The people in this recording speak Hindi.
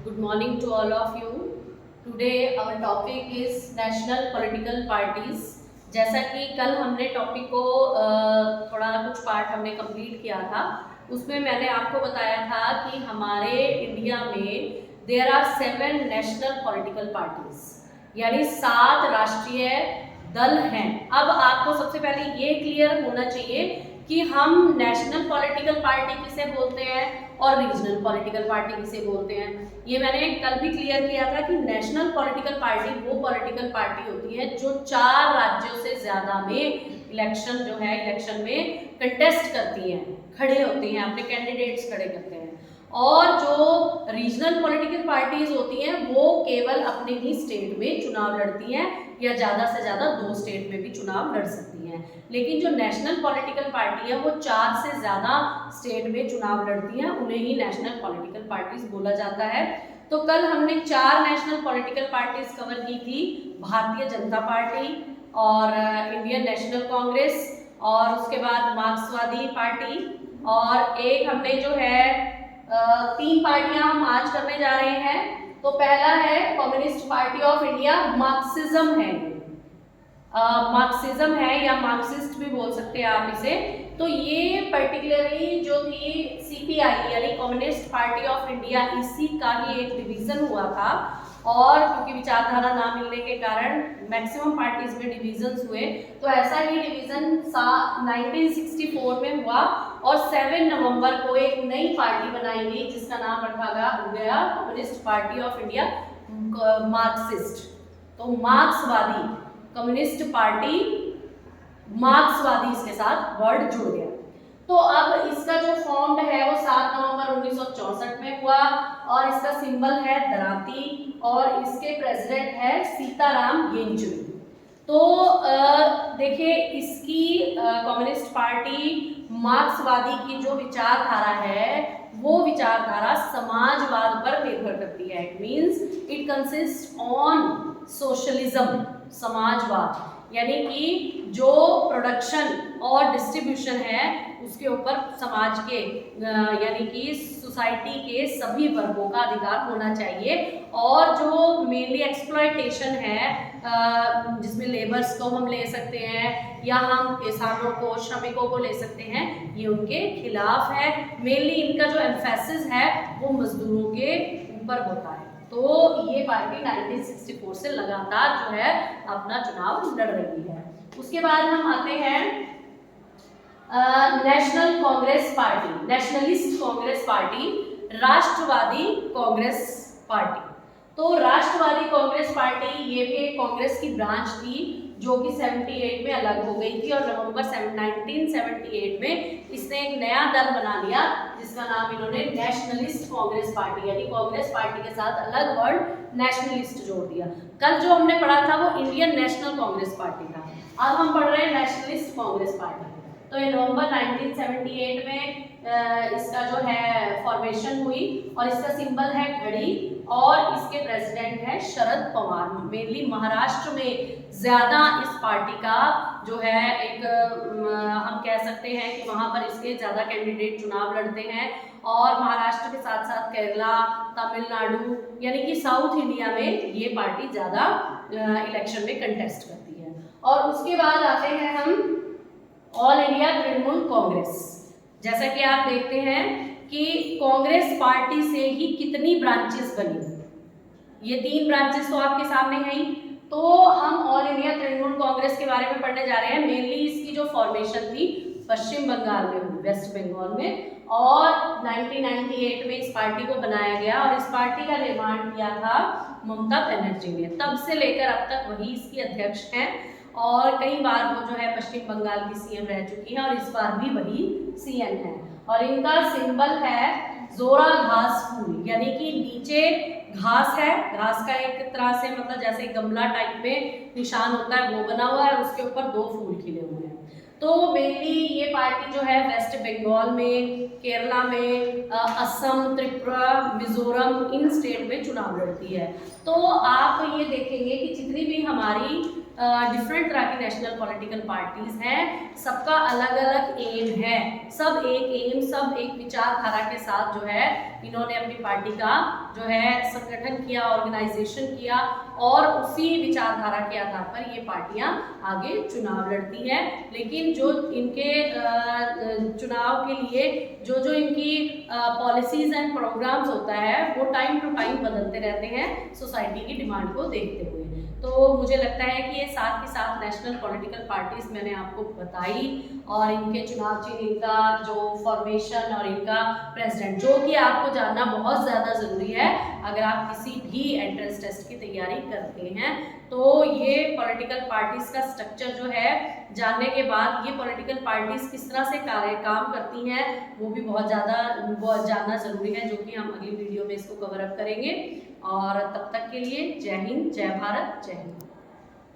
Good morning to all of you. Today our topic is national political parties. जैसा कि कल हमने टॉपिक को थोड़ा कुछ पार्ट हमने कंप्लीट किया था, उसमें मैंने आपको बताया था कि हमारे इंडिया में there are 7 national political parties, यानी 7 राष्ट्रीय दल हैं। अब आपको सबसे पहले ये क्लियर होना चाहिए कि हम नेशनल पॉलिटिकल पार्टी किसे बोलते हैं और रीजनल पॉलिटिकल पार्टी किसे बोलते हैं। ये मैंने कल भी क्लियर किया था कि नेशनल पॉलिटिकल पार्टी वो पॉलिटिकल पार्टी होती है जो 4 राज्यों से ज्यादा में इलेक्शन में कंटेस्ट करती हैं, खड़े होते हैं, अपने कैंडिडेट्स खड़े करते हैं। और जो रीजनल पॉलिटिकल पार्टीज होती हैं वो केवल अपने ही स्टेट में चुनाव लड़ती हैं या ज़्यादा से ज़्यादा 2 स्टेट में भी चुनाव लड़ सकती हैं। लेकिन जो नेशनल पॉलिटिकल पार्टी है वो 4 से ज़्यादा स्टेट में चुनाव लड़ती हैं, उन्हें ही नेशनल पॉलिटिकल पार्टीज बोला जाता है। तो कल हमने 4 नेशनल पॉलिटिकल पार्टीज कवर की थी, भारतीय जनता पार्टी और इंडियन नेशनल कांग्रेस, और उसके बाद मार्क्सवादी पार्टी, और एक हमने जो है 3 पार्टियां हम आज करने जा रहे हैं। तो पहला है communist party of India, Marxism है, मार्क्सिज्म है या मार्क्सिस्ट भी बोल सकते हैं आप इसे। तो ये पर्टिकुलरली जो थी सीपीआई यानी कम्युनिस्ट पार्टी ऑफ इंडिया, इसी का ही एक डिवीजन हुआ था, और क्योंकि विचारधारा ना मिलने के कारण मैक्सिमम पार्टीज में डिवीजन्स हुए, तो ऐसा ही डिवीजन 1964 में हुआ और 7 नवंबर को एक नई पार्टी बनाई गई जिसका नाम रखा गया communist party of India, Marxist. तो मार्क्सवादी, कम्युनिस्ट पार्टी मार्क्सवादी, इसके साथ वर्ड जुड़ गया। तो अब इसका जो फॉर्म्ड है वो 7 नवंबर 1964 में हुआ, और इसका सिंबल है दराती, और इसके प्रेसिडेंट है सीताराम येचुरी। तो देखिए, इसकी कम्युनिस्ट पार्टी मार्क्सवादी की जो विचारधारा है वो विचारधारा समाजवाद पर निर्भर करती है। It means it consist on socialism, समाजवाद, यानी कि जो प्रोडक्शन और डिस्ट्रीब्यूशन है उसके ऊपर समाज के यानी कि सोसाइटी के सभी वर्गों का अधिकार होना चाहिए, और जो मेनली एक्सप्लॉयटेशन है जिसमें लेबर्स को हम ले सकते हैं या हम किसानों को, श्रमिकों को ले सकते हैं, ये उनके खिलाफ है। मेनली इनका जो एम्फेसिस है वो मजदूरों के ऊपर होता है। तो ये पार्टी 1964 से लगातार जो है अपना चुनाव लड़ रही है। उसके बाद हम आते हैं national congress party, nationalist congress party, राष्ट्रवादी कांग्रेस पार्टी। तो राष्ट्रवादी कांग्रेस पार्टी ये भी एक कांग्रेस की ब्रांच थी जो कि 78 में अलग हो गई थी, और नवंबर 1978 में इसने एक नया दल बना लिया जिसका नाम इन्होंने नेशनलिस्ट कांग्रेस पार्टी, यानी कांग्रेस पार्टी के साथ अलग वर्ड नेशनलिस्ट जोड़ दिया। कल जो हमने पढ़ा था वो इंडियन नेशनल कांग्रेस पार्टी था, अब हम पढ़ रहे हैं नेशनलिस्ट कांग्रेस पार्टी। तो ये नवंबर 1978 में इसका जो है फॉर्मेशन हुई, और इसका सिंबल है घड़ी, और इसके प्रेसिडेंट है शरद पवार। मेनली महाराष्ट्र में ज़्यादा इस पार्टी का जो है एक हम कह सकते हैं कि वहाँ पर इसके ज़्यादा कैंडिडेट चुनाव लड़ते हैं, और महाराष्ट्र के साथ साथ केरला, तमिलनाडु, यानी कि साउथ इंडिया में ये पार्टी ज़्यादा इलेक्शन में कंटेस्ट करती है। और उसके बाद आते हैं हम ऑल इंडिया तृणमूल कांग्रेस। जैसा कि आप देखते हैं कि कांग्रेस पार्टी से ही कितनी ब्रांचेस बनी, ये 3 ब्रांचेस तो आपके सामने हैं ही। तो हम ऑल इंडिया तृणमूल कांग्रेस के बारे में पढ़ने जा रहे हैं। मेनली इसकी जो फॉर्मेशन थी पश्चिम बंगाल में हुई, वेस्ट बंगाल में, और 1998 में इस पार्टी को बनाया गया, और इस पार्टी का निर्माण किया था ममता बनर्जी ने। तब से लेकर अब तक वही इसकी अध्यक्ष हैं, और कई बार वो जो है पश्चिम बंगाल की सीएम रह चुकी हैं, और इस बार भी वही सीएम है। और इनका सिंबल है जोरा घास फूल, यानी कि नीचे घास है, घास का एक तरह से मतलब जैसे गमला टाइप में निशान होता है वो बना हुआ है, और उसके ऊपर 2 फूल खिले हुए हैं। तो मेनली ये पार्टी जो है वेस्ट बंगाल में, केरला में, असम, त्रिपुरा, मिजोरम, इन स्टेट में चुनाव लड़ती है। तो आप ये देखेंगे कि जितनी भी हमारी डिफरेंट तरह की नेशनल पॉलिटिकल पार्टीज हैं, सबका अलग अलग एम है, सब एक एम, सब एक विचारधारा के साथ जो है इन्होंने अपनी पार्टी का जो है संगठन किया, ऑर्गेनाइजेशन किया और उसी विचारधारा के आधार पर ये पार्टियां आगे चुनाव लड़ती हैं। लेकिन जो इनके चुनाव के लिए जो जो इनकी पॉलिसीज एंड प्रोग्राम्स होता है वो टाइम टू टाइम बदलते रहते हैं सोसाइटी की डिमांड को देखते हुए। तो मुझे लगता है कि ये साथ ही साथ नेशनल पॉलिटिकल पार्टीज मैंने आपको बताई और इनके चुनाव चिन्ह, इनका जो फॉर्मेशन और इनका प्रेसिडेंट, जो कि आपको जानना बहुत ज़्यादा ज़रूरी है अगर आप किसी भी एंट्रेंस टेस्ट की तैयारी करते हैं। तो ये पॉलिटिकल पार्टीज का स्ट्रक्चर जो है जानने के बाद, ये पॉलिटिकल पार्टीज किस तरह से काम करती हैं वो भी बहुत जानना ज़रूरी है, जो कि हम अगली वीडियो में इसको कवर अप करेंगे। और तब तक के लिए जय हिंद, जय भारत, जय हिंद।